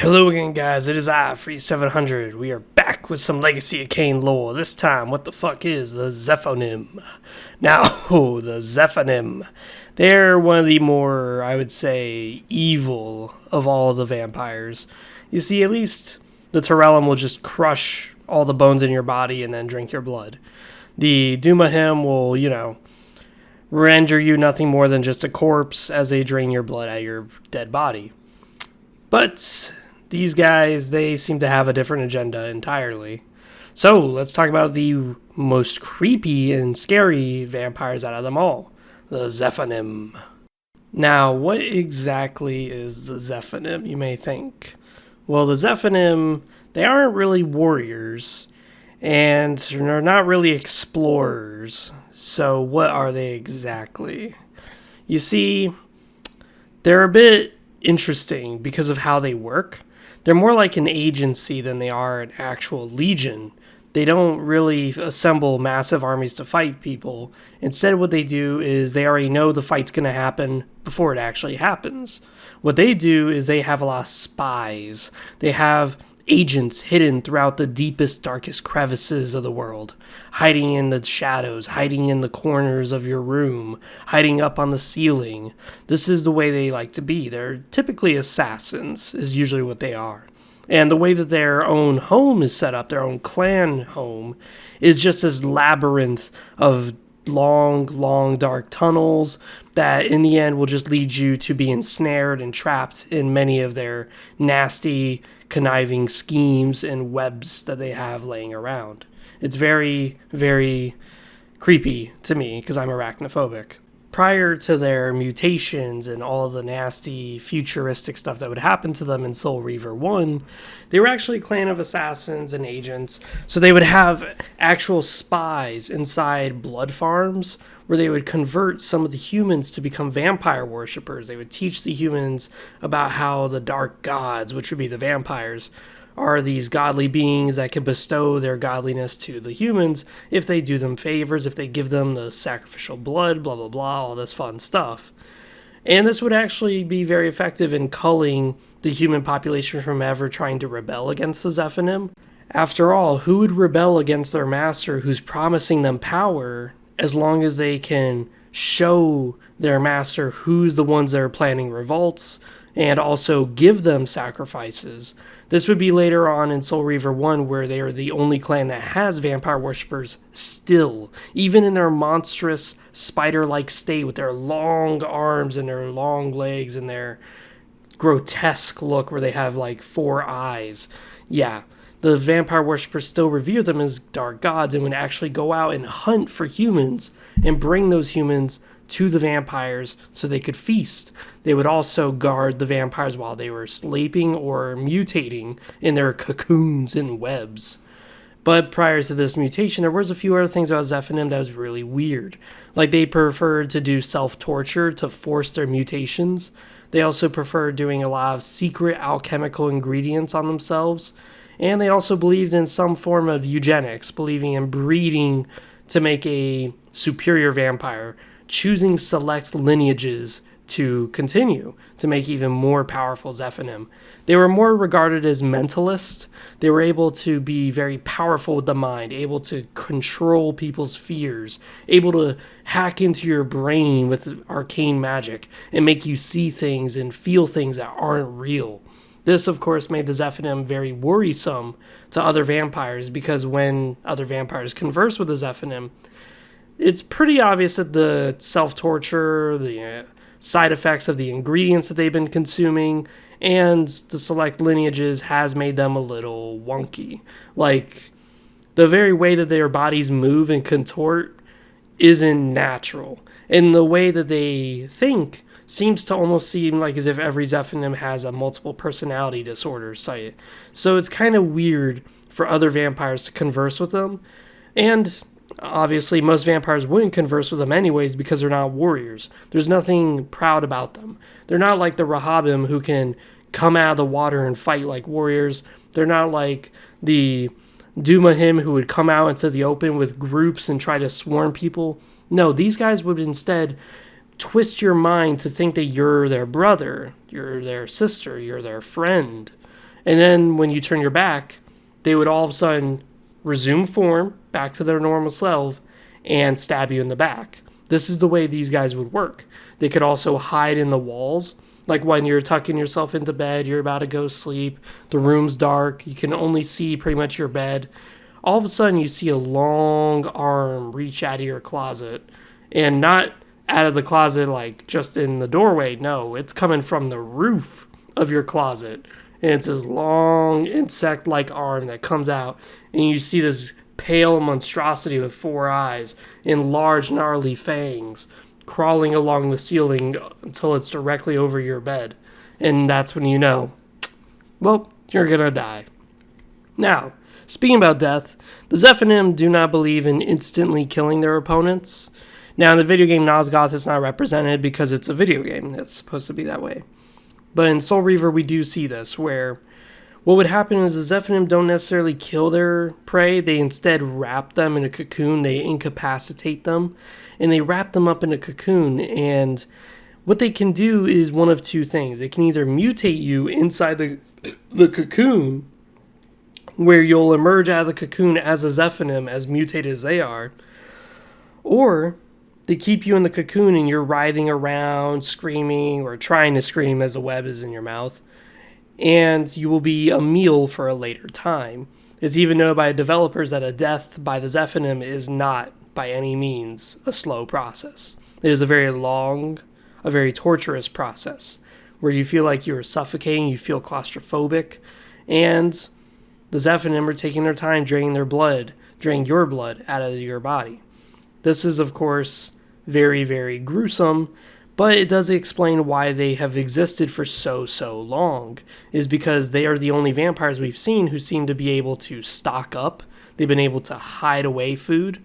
Hello again, guys. It is I, Free700. We are back with some Legacy of Kain lore. This time, what the fuck is the Zephonim? Now, the Zephonim. They're one of the more, I would say, evil of all the vampires. You see, at least the Tyrellum will just crush all the bones in your body and then drink your blood. The Dumahim will, render you nothing more than just a corpse as they drain your blood out of your dead body. But these guys, they seem to have a different agenda entirely. So let's talk about the most creepy and scary vampires out of them all, the Zephonim. Now, what exactly is the Zephonim, you may think? Well, the Zephonim, they aren't really warriors, and they're not really explorers. So what are they exactly? You see, they're a bit interesting because of how they work. They're more like an agency than they are an actual legion. They don't really assemble massive armies to fight people. Instead, what they do is they already know the fight's going to happen before it actually happens. What they do is they have a lot of spies. They have agents hidden throughout the deepest, darkest crevices of the world, hiding in the shadows, hiding in the corners of your room, hiding up on the ceiling. This is the way they like to be. They're typically assassins, is usually what they are. And the way that their own home is set up, their own clan home, is just this labyrinth of long, dark tunnels that in the end will just lead you to be ensnared and trapped in many of their nasty, conniving schemes and webs that they have laying around. It's very, very creepy to me because I'm arachnophobic. Prior to their mutations and all the nasty futuristic stuff that would happen to them in Soul Reaver 1, they were actually a clan of assassins and agents. So they would have actual spies inside blood farms where they would convert some of the humans to become vampire worshippers. They would teach the humans about how the dark gods, which would be the vampires, are these godly beings that can bestow their godliness to the humans if they do them favors, if they give them the sacrificial blood, blah, blah, blah, all this fun stuff. And this would actually be very effective in culling the human population from ever trying to rebel against the Zephonim. After all, who would rebel against their master who's promising them power as long as they can show their master who's the ones that are planning revolts and also give them sacrifices? This would be later on in Soul Reaver 1 where they are the only clan that has vampire worshippers still, even in their monstrous spider-like state with their long arms and their long legs and their grotesque look where they have like 4 eyes. Yeah, the vampire worshippers still revere them as dark gods and would actually go out and hunt for humans and bring those humans to the vampires so they could feast. They would also guard the vampires while they were sleeping or mutating in their cocoons and webs. But prior to this mutation, there was a few other things about Zephonim that was really weird. Like they preferred to do self-torture to force their mutations. They also preferred doing a lot of secret alchemical ingredients on themselves. And they also believed in some form of eugenics, believing in breeding to make a superior vampire, choosing select lineages to continue to make even more powerful Zephonim. They were more regarded as mentalists. They were able to be very powerful with the mind, able to control people's fears, able to hack into your brain with arcane magic and make you see things and feel things that aren't real. This, of course, made the Zephonim very worrisome to other vampires because when other vampires converse with the Zephonim, it's pretty obvious that the self-torture, the side effects of the ingredients that they've been consuming, and the select lineages has made them a little wonky. Like, the very way that their bodies move and contort isn't natural. And the way that they think seems to almost seem like as if every Zephonim has a multiple personality disorder site. So it's kind of weird for other vampires to converse with them. And obviously, most vampires wouldn't converse with them anyways because they're not warriors. There's nothing proud about them. They're not like the Rahabim who can come out of the water and fight like warriors. They're not like the Dumahim who would come out into the open with groups and try to swarm people. No, these guys would instead twist your mind to think that you're their brother, you're their sister, you're their friend. And then when you turn your back, they would all of a sudden resume form back to their normal self and stab you in the back. This is the way these guys would work. They could also hide in the walls. Like when you're tucking yourself into bed, you're about to go sleep, the room's dark, you can only see pretty much your bed. All of a sudden you see a long arm reach out of your closet, and not out of the closet like just in the doorway. No, it's coming from the roof of your closet. And it's this long insect-like arm that comes out, and you see this pale monstrosity with 4 eyes and large gnarly fangs crawling along the ceiling until it's directly over your bed. And that's when you know, well, you're gonna die. Now, speaking about death, the Zephonim do not believe in instantly killing their opponents. Now, in the video game Nosgoth, it's not represented because it's a video game. It's supposed to be that way. But in Soul Reaver, we do see this, where what would happen is the Zephonim don't necessarily kill their prey. They instead wrap them in a cocoon. They incapacitate them, and they wrap them up in a cocoon. And what they can do is one of two things. They can either mutate you inside the cocoon, where you'll emerge out of the cocoon as a Zephonim, as mutated as they are, or they keep you in the cocoon and you're writhing around, screaming, or trying to scream as the web is in your mouth, and you will be a meal for a later time. It's even known by developers that a death by the Zephonim is not, by any means, a slow process. It is a very long, a very torturous process, where you feel like you're suffocating, you feel claustrophobic, and the Zephonim are taking their time draining your blood out of your body. This is, of course, very, very gruesome, but it does explain why they have existed for so long, is because they are the only vampires we've seen who seem to be able to stock up. They've been able to hide away food,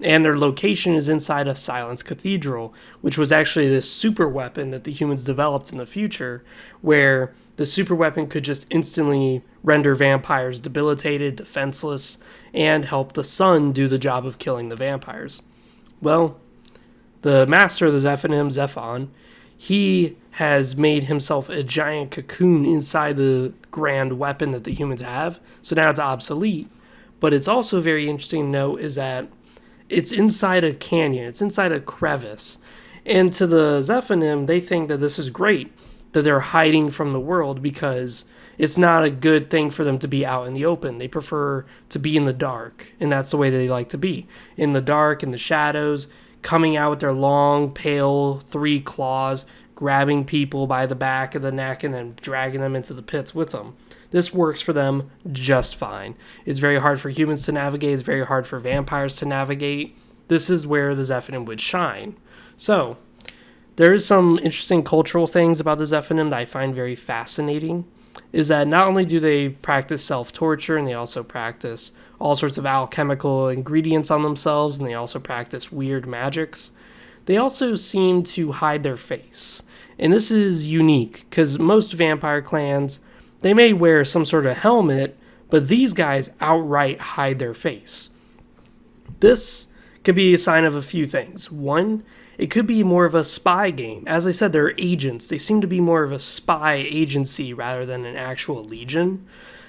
and their location is inside a silenced cathedral, which was actually this super weapon that the humans developed in the future, where the super weapon could just instantly render vampires debilitated, defenseless, and help the sun do the job of killing the vampires. Well, the master of the Zephonim, Zephon, he has made himself a giant cocoon inside the grand weapon that the humans have, so now it's obsolete. But it's also very interesting to note is that it's inside a canyon, it's inside a crevice. And to the Zephonim, they think that this is great, that they're hiding from the world, because it's not a good thing for them to be out in the open. They prefer to be in the dark, and that's the way they like to be. In the dark, in the shadows, coming out with their long, pale 3 claws, grabbing people by the back of the neck and then dragging them into the pits with them. This works for them just fine. It's very hard for humans to navigate. It's very hard for vampires to navigate. This is where the Zephonim would shine. So, there is some interesting cultural things about the Zephonim that I find very fascinating, is that not only do they practice self-torture, and they also practice all sorts of alchemical ingredients on themselves, and they also practice weird magics, they also seem to hide their face. And this is unique, because most vampire clans, they may wear some sort of helmet, but these guys outright hide their face. This could be a sign of a few things. One, it could be more of a spy game. As I said, they're agents. They seem to be more of a spy agency rather than an actual legion.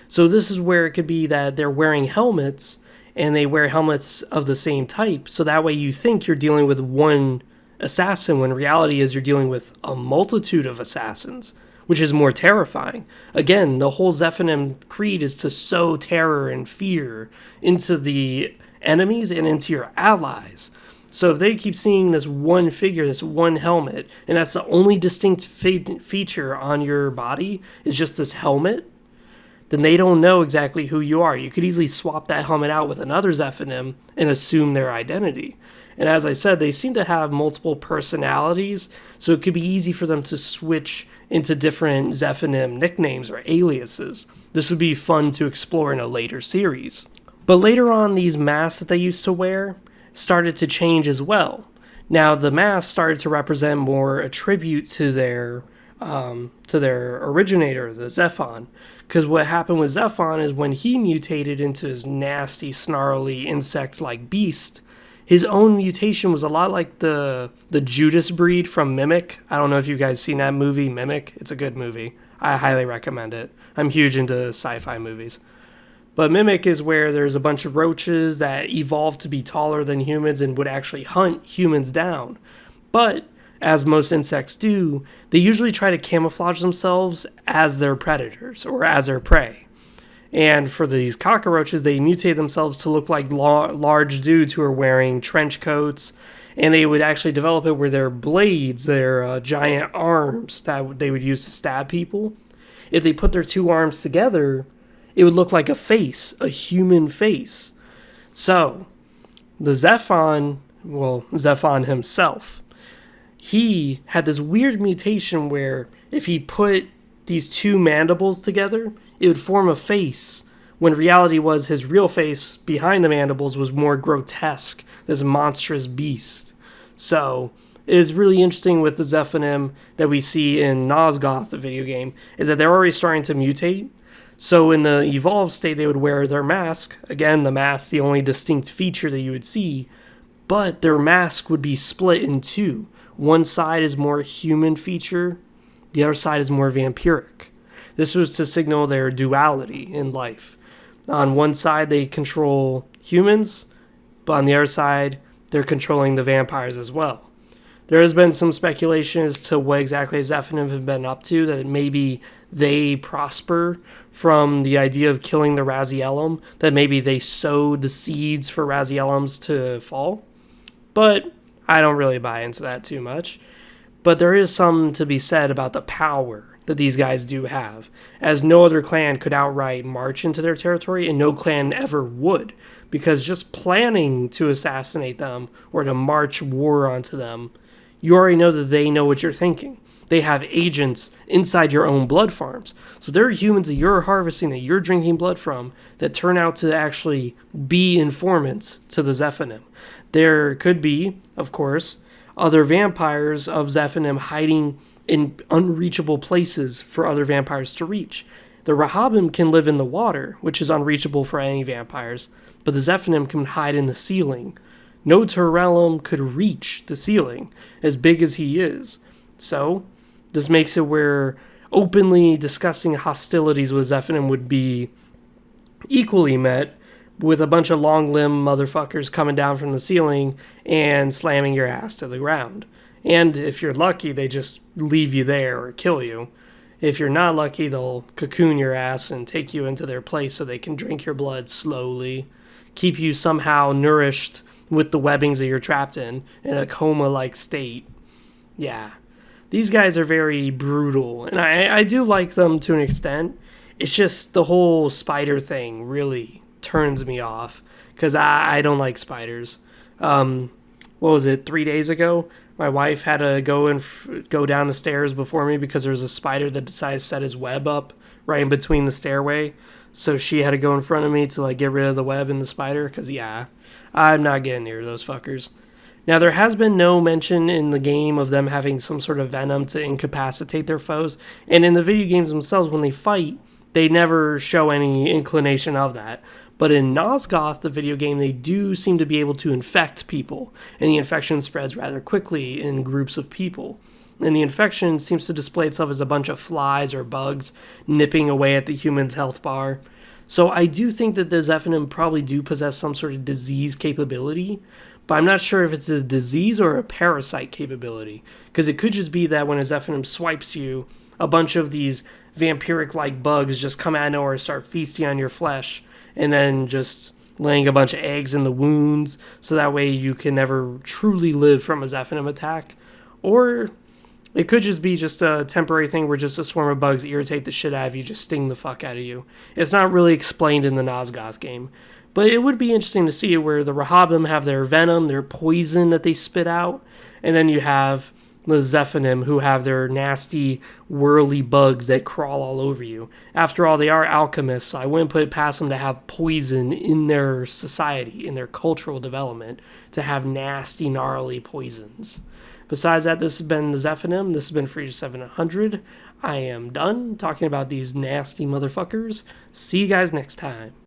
So this is where it could be that they're wearing helmets, and they wear helmets of the same type, so that way you think you're dealing with one assassin, when reality is you're dealing with a multitude of assassins, which is more terrifying. Again, the whole Zephonim creed is to sow terror and fear into the enemies and into your allies. So if they keep seeing this one figure, this one helmet, and that's the only distinct feature on your body is just this helmet, then they don't know exactly who you are. You could easily swap that helmet out with another Zephonim and assume their identity. And as I said, they seem to have multiple personalities, so it could be easy for them to switch into different Zephonim nicknames or aliases. This would be fun to explore in a later series. But later on, these masks that they used to wear started to change as well. Now, the masks started to represent more a tribute to their originator, the Zephon. Because what happened with Zephon is when he mutated into his nasty, snarly, insect-like beast, his own mutation was a lot like the Judas breed from Mimic. I don't know if you guys seen that movie, Mimic. It's a good movie. I highly recommend it. I'm huge into sci-fi movies. But Mimic is where there's a bunch of roaches that evolved to be taller than humans and would actually hunt humans down. But, as most insects do, they usually try to camouflage themselves as their predators or as their prey. And for these cockroaches, they mutate themselves to look like large dudes who are wearing trench coats, and they would actually develop it where their blades, their giant arms that they would use to stab people, if they put their two arms together, it would look like a face, a human face. So, the Zephon himself, he had this weird mutation where if he put these two mandibles together, it would form a face, when reality was his real face behind the mandibles was more grotesque, this monstrous beast. So, it is really interesting with the Zephonim that we see in Nosgoth, the video game, is that they're already starting to mutate. So in the evolved state, they would wear their mask. Again, the mask, the only distinct feature that you would see. But their mask would be split in two. One side is more human feature. The other side is more vampiric. This was to signal their duality in life. On one side, they control humans. But on the other side, they're controlling the vampires as well. There has been some speculation as to what exactly Zephonim have been up to, that maybe they prosper from the idea of killing the Razielum, that maybe they sowed the seeds for Razielums to fall. But I don't really buy into that too much. But there is some to be said about the power that these guys do have, as no other clan could outright march into their territory, and no clan ever would, because just planning to assassinate them or to march war onto them, you already know that they know what you're thinking. They have agents inside your own blood farms. So there are humans that you're harvesting, that you're drinking blood from, that turn out to actually be informants to the Zephonim. There could be, of course, other vampires of Zephonim hiding in unreachable places for other vampires to reach. The Rahabim can live in the water, which is unreachable for any vampires, but the Zephonim can hide in the ceiling. No Turellum could reach the ceiling, as big as he is. So, this makes it where openly discussing hostilities with Zephonim would be equally met with a bunch of long-limb motherfuckers coming down from the ceiling and slamming your ass to the ground. And if you're lucky, they just leave you there or kill you. If you're not lucky, they'll cocoon your ass and take you into their place so they can drink your blood slowly, keep you somehow nourished with the webbings that you're trapped in a coma-like state. Yeah. These guys are very brutal, and I do like them to an extent. It's just the whole spider thing really turns me off, because I don't like spiders. What was it, 3 days ago? My wife had to go down the stairs before me because there was a spider that decided to set his web up right in between the stairway. So she had to go in front of me to get rid of the web and the spider, because I'm not getting near those fuckers. Now, there has been no mention in the game of them having some sort of venom to incapacitate their foes, and in the video games themselves, when they fight, they never show any inclination of that. But in Nosgoth, the video game, they do seem to be able to infect people, and the infection spreads rather quickly in groups of people. And the infection seems to display itself as a bunch of flies or bugs nipping away at the human's health bar. So I do think that the Zephonim probably do possess some sort of disease capability, but I'm not sure if it's a disease or a parasite capability, because it could just be that when a Zephonim swipes you, a bunch of these vampiric-like bugs just come out of nowhere and start feasting on your flesh, and then just laying a bunch of eggs in the wounds, so that way you can never truly live from a Zephonim attack. Or it could just be just a temporary thing where just a swarm of bugs irritate the shit out of you, just sting the fuck out of you. It's not really explained in the Nosgoth game. But it would be interesting to see where the Rahabim have their venom, their poison that they spit out, and then you have the Zephonim who have their nasty, whirly bugs that crawl all over you. After all, they are alchemists, so I wouldn't put it past them to have poison in their society, in their cultural development, to have nasty, gnarly poisons. Besides that, this has been the Zephonim. This has been Freezer 700. I am done talking about these nasty motherfuckers. See you guys next time.